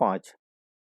5,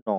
9,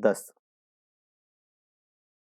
10,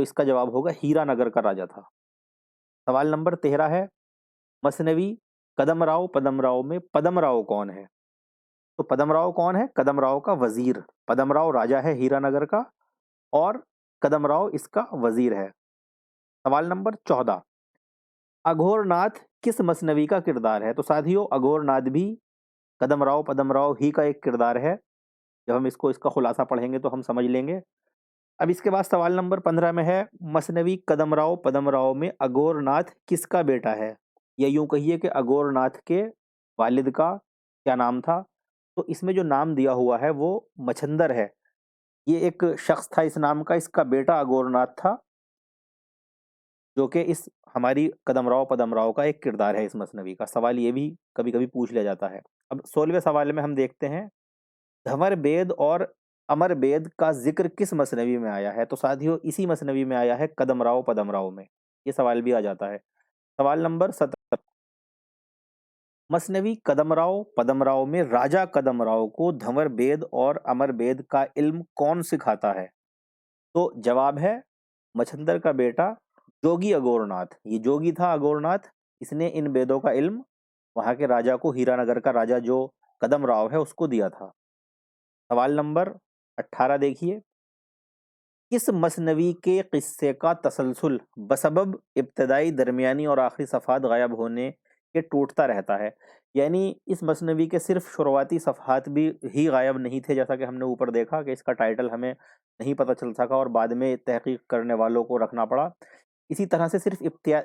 تو اس کا جواب ہوگا ہیرا نگر کا راجا تھا۔ سوال نمبر 13 ہے، مثنوی کدم راؤ پدم راؤ میں پدم راؤ کون ہے؟ تو پدم راؤ کون ہے؟ کدم راؤ کا وزیر۔ پدم راؤ راجا ہے ہیرا نگر کا اور کدم راؤ اس کا وزیر ہے۔ سوال نمبر 14، اگھور ناتھ کس مثنوی کا کردار ہے؟ تو ساتھیو اگھور ناتھ بھی کدم راؤ پدم راؤ ہی کا ایک کردار ہے۔ جب ہم اس کا خلاصہ پڑھیں گے تو ہم سمجھ لیں گے۔ اب اس کے بعد سوال نمبر 15 میں ہے، مثنوی کدم راؤ پدم راؤ میں اگھور ناتھ کس کا بیٹا ہے؟ یا یوں کہیے کہ اگھور ناتھ کے والد کا کیا نام تھا؟ تو اس میں جو نام دیا ہوا ہے وہ مچھندر ہے۔ یہ ایک شخص تھا اس نام کا، اس کا بیٹا اگھور ناتھ تھا، جو کہ اس ہماری کدم راؤ پدم راؤ کا ایک کردار ہے اس مثنوی کا۔ سوال یہ بھی کبھی کبھی پوچھ لیا جاتا ہے۔ اب 16ویں سوال میں ہم دیکھتے ہیں، دھنور بید اور امر بید کا ذکر کس مثنوی میں آیا ہے؟ تو ساتھیو اسی مثنوی میں آیا ہے، کدم راؤ پدم راؤ میں۔ یہ سوال بھی آ جاتا ہے۔ سوال نمبر 17، مثنوی کدم راؤ پدم راؤ میں راجا کدم راؤ کو دھنور بید اور امر بید کا علم کون سکھاتا ہے؟ تو جواب ہے مچھندر کا بیٹا جوگی اگھور ناتھ۔ یہ جوگی تھا اگھور ناتھ، اس نے ان بیدوں کا علم وہاں کے راجا کو، ہیرا نگر کا راجا جو کدم راؤ ہے اس کو دیا تھا۔ سوال نمبر 18 دیکھیے، کس مثنوی کے قصے کا تسلسل بسبب ابتدائی درمیانی اور آخری صفحات غائب ہونے کے ٹوٹتا رہتا ہے؟ یعنی اس مثنوی کے صرف شروعاتی صفحات بھی ہی غائب نہیں تھے، جیسا کہ ہم نے اوپر دیکھا کہ اس کا ٹائٹل ہمیں نہیں پتہ چل سکا اور بعد میں تحقیق کرنے والوں کو رکھنا پڑا۔ اسی طرح سے صرف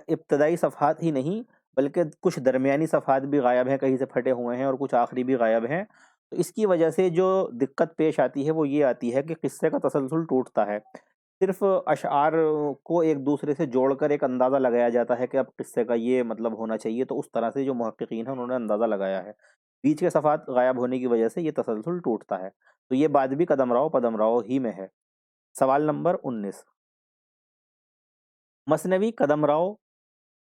ابتدائی صفحات ہی نہیں بلکہ کچھ درمیانی صفحات بھی غائب ہیں، کہیں سے پھٹے ہوئے ہیں، اور کچھ آخری بھی غائب ہیں۔ تو اس کی وجہ سے جو دقت پیش آتی ہے وہ یہ آتی ہے کہ قصے کا تسلسل ٹوٹتا ہے۔ صرف اشعار کو ایک دوسرے سے جوڑ کر ایک اندازہ لگایا جاتا ہے کہ اب قصے کا یہ مطلب ہونا چاہیے، تو اس طرح سے جو محققین ہیں انہوں نے اندازہ لگایا ہے۔ بیچ کے صفحات غائب ہونے کی وجہ سے یہ تسلسل ٹوٹتا ہے۔ تو یہ بات بھی کدم راؤ پدم راؤ ہی میں ہے۔ سوال نمبر 19، مثنوی کدم راؤ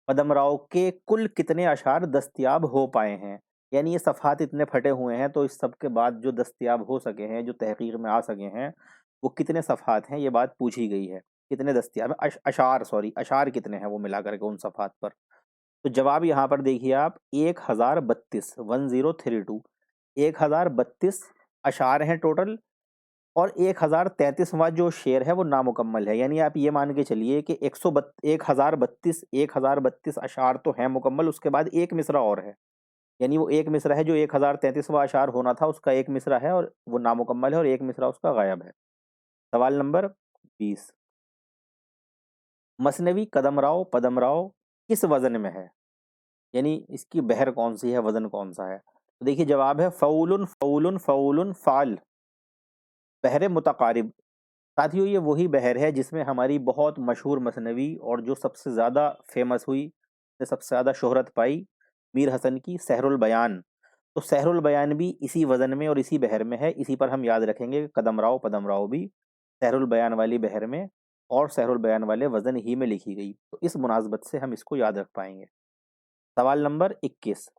پدم راؤ کے کل کتنے اشعار دستیاب ہو پائے ہیں؟ یعنی یہ صفحات اتنے پھٹے ہوئے ہیں تو اس سب کے بعد جو دستیاب ہو سکے ہیں، جو تحقیق میں آ سکے ہیں، وہ کتنے صفحات ہیں، یہ بات پوچھی گئی ہے۔ کتنے دستیاب اشعار کتنے ہیں وہ ملا کر کے ان صفحات پر؟ تو جواب یہاں پر دیکھیے آپ، 1032 1032 1032 اشعار ہیں ٹوٹل، اور 1033واں جو شعر ہے وہ نامکمل ہے۔ یعنی آپ یہ مان کے چلیے کہ 1032 اشعار تو ہیں مکمل، اس کے بعد ایک مصرع اور ہے، یعنی وہ ایک مصرع ہے جو 1033واں اشعار ہونا تھا اس کا ایک مصرع ہے اور وہ نامکمل ہے، اور ایک مصرع اس کا غائب ہے۔ سوال نمبر 20، مثنوی کدم راؤ پدم راؤ کس وزن میں ہے؟ یعنی اس کی بحر کون سی ہے، وزن کون سا ہے؟ تو دیکھیے جواب ہے فعول فعول فعول فعل، بحر متقارب۔ ساتھیو یہ وہی بحر ہے جس میں ہماری بہت مشہور مثنوی اور جو سب سے زیادہ فیمس ہوئی، سب سے زیادہ شہرت پائی، میر حسن کی سحر البیان۔ تو سحر البیان بھی اسی وزن میں اور اسی بحر میں ہے۔ اسی پر ہم یاد رکھیں گے کہ قدم راؤ پدم راؤ بھی سحر البیان والی بحر میں اور سحر البیان والے وزن ہی میں لکھی گئی، تو اس مناسبت سے ہم اس کو یاد رکھ پائیں گے۔ سوال نمبر 21،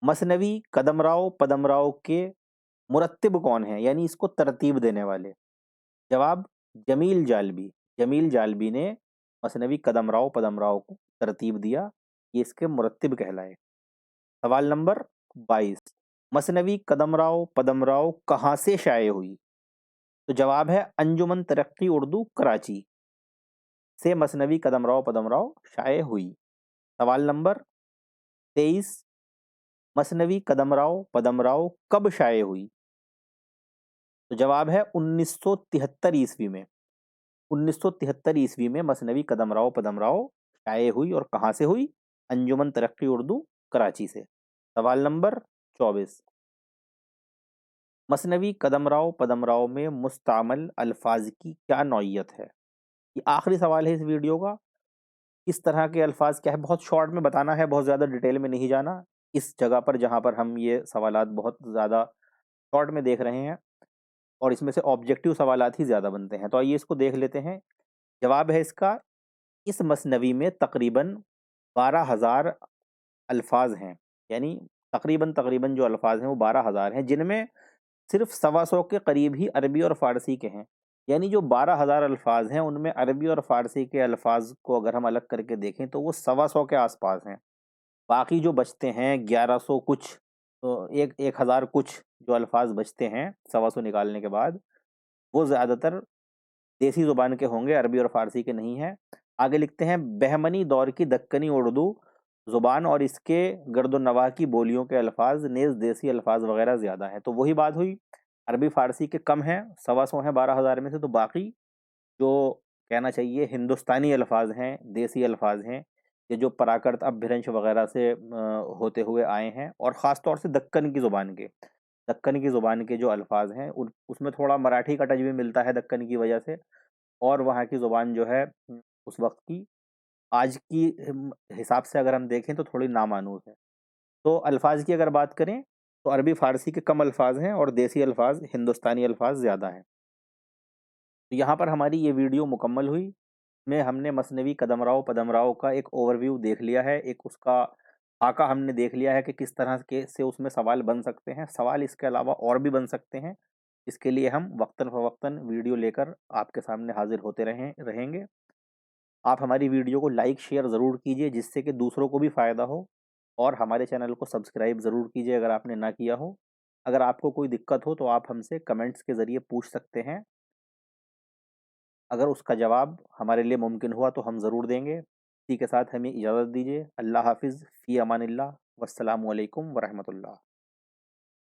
مثنوی قدم راؤ پدم راؤ کے مرتب کون ہیں، یعنی اس کو ترتیب دینے والے؟ جواب جمیل جالبی۔ جمیل جالبی نے مثنوی قدم راؤ پدم راؤ کو ترتیب دیا، یہ اس کے مرتب کہلائے۔ سوال نمبر 22، مثنوی قدم راؤ پدم راؤ کہاں سے شائع ہوئی؟ تو جواب ہے انجمن ترقی اردو کراچی سے مثنوی قدم راؤ پدم راؤ شائع ہوئی۔ سوال نمبر 23، مثنوی قدم راؤ پدم راؤ کب شائع ہوئی؟ تو جواب ہے 1973 عیسوی میں۔ 1973 عیسوی میں مثنوی قدم راؤ پدم راؤ شائع ہوئی، اور کہاں سے ہوئی؟ انجمن ترقی اردو کراچی سے۔ سوال نمبر 24، مثنوی قدم راؤ پدم راؤ میں مستعمل الفاظ کی کیا نوعیت ہے؟ یہ آخری سوال ہے اس ویڈیو کا۔ کس طرح کے الفاظ کیا ہے، بہت شارٹ میں بتانا ہے، بہت زیادہ ڈیٹیل میں نہیں جانا اس جگہ پر جہاں پر ہم یہ سوالات بہت زیادہ شارٹ میں دیکھ رہے ہیں، اور اس میں سے آبجیکٹیو سوالات ہی زیادہ بنتے ہیں۔ تو آئیے اس کو دیکھ لیتے ہیں۔ جواب ہے اس کا، اس مثنوی میں تقریباً 12,000 الفاظ ہیں، یعنی تقریباً جو الفاظ ہیں وہ 12,000 ہیں، جن میں صرف 125 کے قریب ہی عربی اور فارسی کے ہیں، یعنی جو 12,000 الفاظ ہیں ان میں عربی اور فارسی کے الفاظ کو اگر ہم الگ کر کے دیکھیں تو وہ 125 کے آس پاس ہیں۔ باقی جو بچتے ہیں 1100 کچھ، ایک ہزار کچھ جو الفاظ بچتے ہیں 125 نکالنے کے بعد، وہ زیادہ تر دیسی زبان کے ہوں گے، عربی اور فارسی کے نہیں ہیں۔ آگے لکھتے ہیں بہمنی دور کی دکنی اردو زبان اور اس کے گرد و نواح کی بولیوں کے الفاظ نیز دیسی الفاظ وغیرہ زیادہ ہیں۔ تو وہی بات ہوئی، عربی فارسی کے کم ہیں، 125 ہیں 12,000 میں سے، تو باقی جو کہنا چاہیے ہندوستانی الفاظ ہیں، دیسی الفاظ ہیں، یہ جو پراکرت اپبھرنش وغیرہ سے ہوتے ہوئے آئے ہیں، اور خاص طور سے دکن کی زبان کے جو الفاظ ہیں اس میں تھوڑا مراٹھی کا ٹچ بھی ملتا ہے دکن کی وجہ سے، اور وہاں کی زبان جو ہے اس وقت کی آج کی حساب سے اگر ہم دیکھیں تو تھوڑی نامانوس ہے۔ تو الفاظ کی اگر بات کریں تو عربی فارسی کے کم الفاظ ہیں اور دیسی الفاظ ہندوستانی الفاظ زیادہ ہیں۔ تو یہاں پر ہماری یہ ویڈیو مکمل ہوئی، میں ہم نے مثنوی قدم راؤ پدم راؤ کا ایک اوور ویو دیکھ لیا ہے، ایک اس کا خاکہ ہم نے دیکھ لیا ہے کہ کس طرح کے سے اس میں سوال بن سکتے ہیں۔ سوال اس کے علاوہ اور بھی بن سکتے ہیں، اس کے لیے ہم وقتاً فوقتاً ویڈیو لے کر آپ کے سامنے حاضر ہوتے رہیں گے۔ آپ ہماری ویڈیو کو لائک شیئر ضرور کیجئے جس سے کہ دوسروں کو بھی فائدہ ہو، اور ہمارے چینل کو سبسکرائب ضرور کیجئے اگر آپ نے نہ کیا ہو۔ اگر آپ کو کوئی دقت ہو تو آپ ہم سے کمنٹس کے ذریعے پوچھ سکتے ہیں، اگر اس کا جواب ہمارے لیے ممکن ہوا تو ہم ضرور دیں گے۔ اسی کے ساتھ ہمیں اجازت دیجیے، اللہ حافظ، فی امان اللہ، والسلام علیکم ورحمۃ اللہ۔